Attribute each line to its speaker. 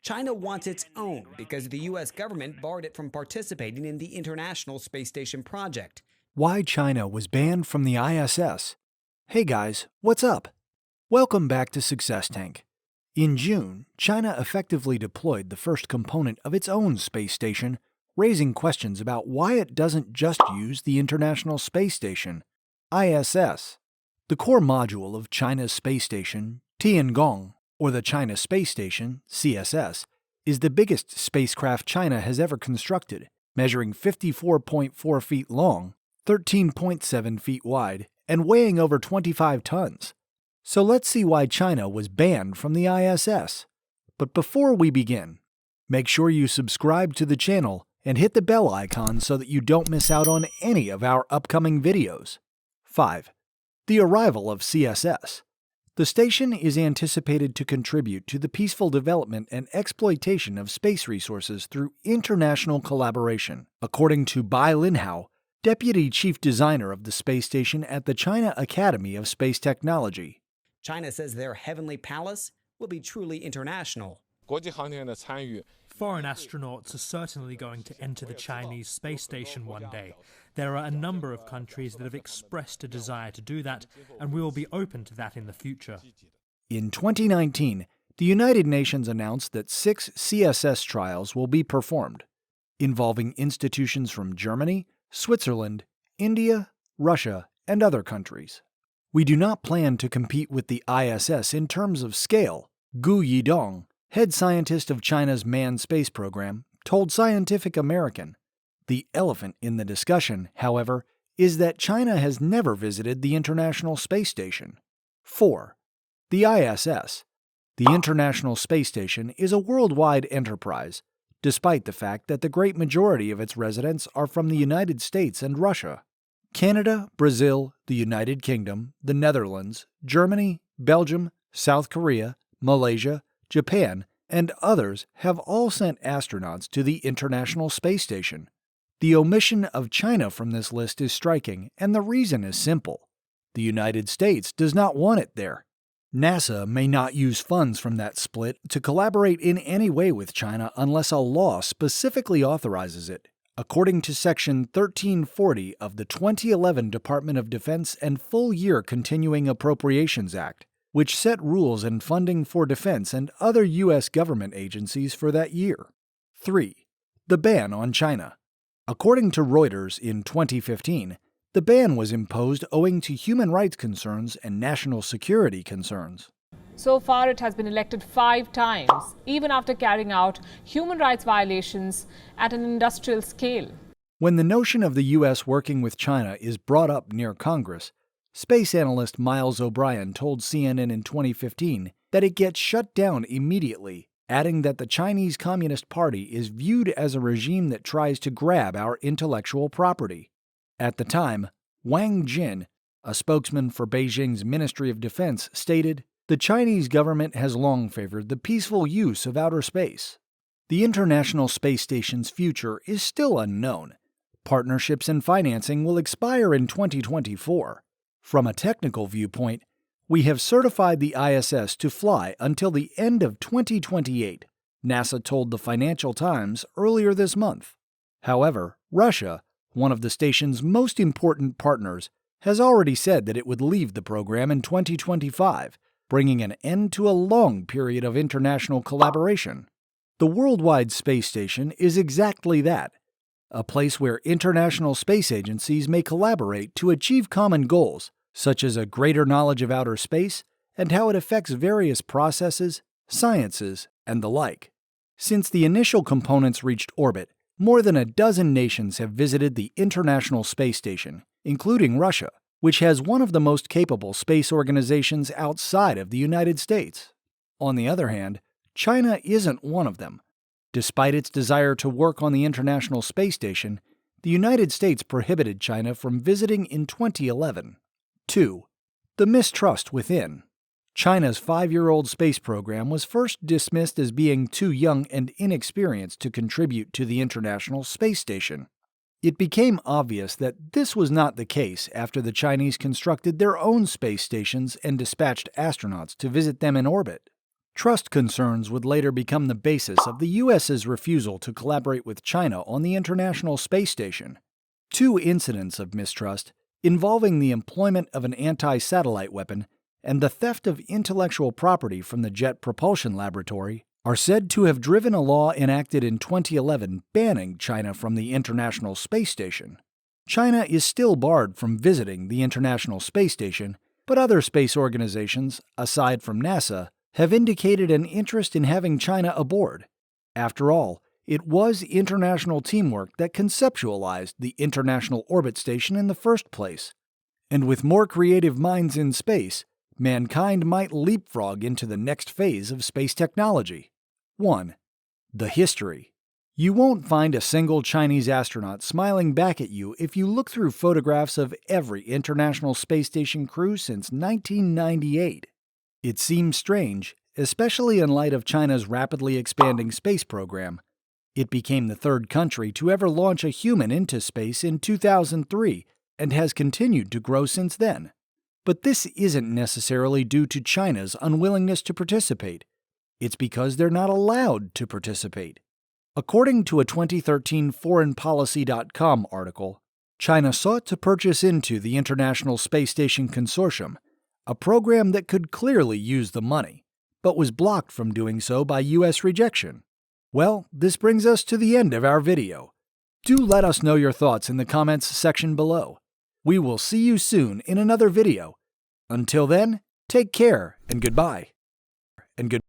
Speaker 1: China wants its own because the U.S. government barred it from participating in the International Space Station project.
Speaker 2: Why China was banned from the ISS. Hey guys, what's up? Welcome back to Success Tank. In June, China effectively deployed the first component of its own space station, raising questions about why it doesn't just use the International Space Station, ISS. The core module of China's space station, Tiangong, or the China Space Station, CSS, is the biggest spacecraft China has ever constructed, measuring 54.4 feet long, 13.7 feet wide, and weighing over 25 tons. So let's see why China was banned from the ISS. But before we begin, make sure you subscribe to the channel and hit the bell icon so that you don't miss out on any of our upcoming videos. 5. The arrival of CSS. The station is anticipated to contribute to the peaceful development and exploitation of space resources through international collaboration, according to Bai Linhao, Deputy Chief Designer of the space station at the China Academy of Space Technology.
Speaker 1: China says their heavenly palace will be truly international.
Speaker 3: Foreign astronauts are certainly going to enter the Chinese space station one day. There are a number of countries that have expressed a desire to do that, and we will be open to that in the future.
Speaker 2: In 2019, the United Nations announced that 6 CSS trials will be performed, involving institutions from Germany, Switzerland, India, Russia, and other countries. We do not plan to compete with the ISS in terms of scale, Gu Yidong, head scientist of China's manned space program, told Scientific American. The elephant in the discussion, however, is that China has never visited the International Space Station. 4. The ISS. The International Space Station is a worldwide enterprise, despite the fact that the great majority of its residents are from the United States and Russia. Canada, Brazil, the United Kingdom, the Netherlands, Germany, Belgium, South Korea, Malaysia, Japan, and others have all sent astronauts to the International Space Station. The omission of China from this list is striking, and the reason is simple. The United States does not want it there. NASA may not use funds from that split to collaborate in any way with China unless a law specifically authorizes it, according to Section 1340 of the 2011 Department of Defense and Full Year Continuing Appropriations Act, which set rules and funding for defense and other U.S. government agencies for that year. 3. The ban on China. According to Reuters in 2015, the ban was imposed owing to human rights concerns and national security concerns.
Speaker 4: So far, it has been elected 5 times, even after carrying out human rights violations at an industrial scale.
Speaker 2: When the notion of the U.S. working with China is brought up near Congress, space analyst Miles O'Brien told CNN in 2015 that it gets shut down immediately, adding that the Chinese Communist Party is viewed as a regime that tries to grab our intellectual property. At the time, Wang Jin, a spokesman for Beijing's Ministry of Defense, stated, "The Chinese government has long favored the peaceful use of outer space." The International Space Station's future is still unknown. Partnerships and financing will expire in 2024. From a technical viewpoint, we have certified the ISS to fly until the end of 2028, NASA told the Financial Times earlier this month. However, Russia, one of the station's most important partners, has already said that it would leave the program in 2025, bringing an end to a long period of international collaboration. The Worldwide Space Station is exactly that, a place where international space agencies may collaborate to achieve common goals, such as a greater knowledge of outer space and how it affects various processes, sciences, and the like. Since the initial components reached orbit, more than a dozen nations have visited the International Space Station, including Russia, which has one of the most capable space organizations outside of the United States. On the other hand, China isn't one of them. Despite its desire to work on the International Space Station, the United States prohibited China from visiting in 2011. 2. The mistrust within. China's 5-year-old space program was first dismissed as being too young and inexperienced to contribute to the International Space Station. It became obvious that this was not the case after the Chinese constructed their own space stations and dispatched astronauts to visit them in orbit. Trust concerns would later become the basis of the U.S.'s refusal to collaborate with China on the International Space Station. Two incidents of mistrust, involving the employment of an anti-satellite weapon and the theft of intellectual property from the Jet Propulsion Laboratory, are said to have driven a law enacted in 2011 banning China from the International Space Station. China is still barred from visiting the International Space Station, but other space organizations, aside from NASA, have indicated an interest in having China aboard. After all, it was international teamwork that conceptualized the International Orbit Station in the first place. And with more creative minds in space, mankind might leapfrog into the next phase of space technology. 1. The history. You won't find a single Chinese astronaut smiling back at you if you look through photographs of every International Space Station crew since 1998. It seems strange, especially in light of China's rapidly expanding space program. It became the third country to ever launch a human into space in 2003 and has continued to grow since then. But this isn't necessarily due to China's unwillingness to participate. It's because they're not allowed to participate. According to a 2013 ForeignPolicy.com article, China sought to purchase into the International Space Station Consortium, a program that could clearly use the money, but was blocked from doing so by U.S. rejection. Well, this brings us to the end of our video. Do let us know your thoughts in the comments section below. We will see you soon in another video. Until then, take care and goodbye.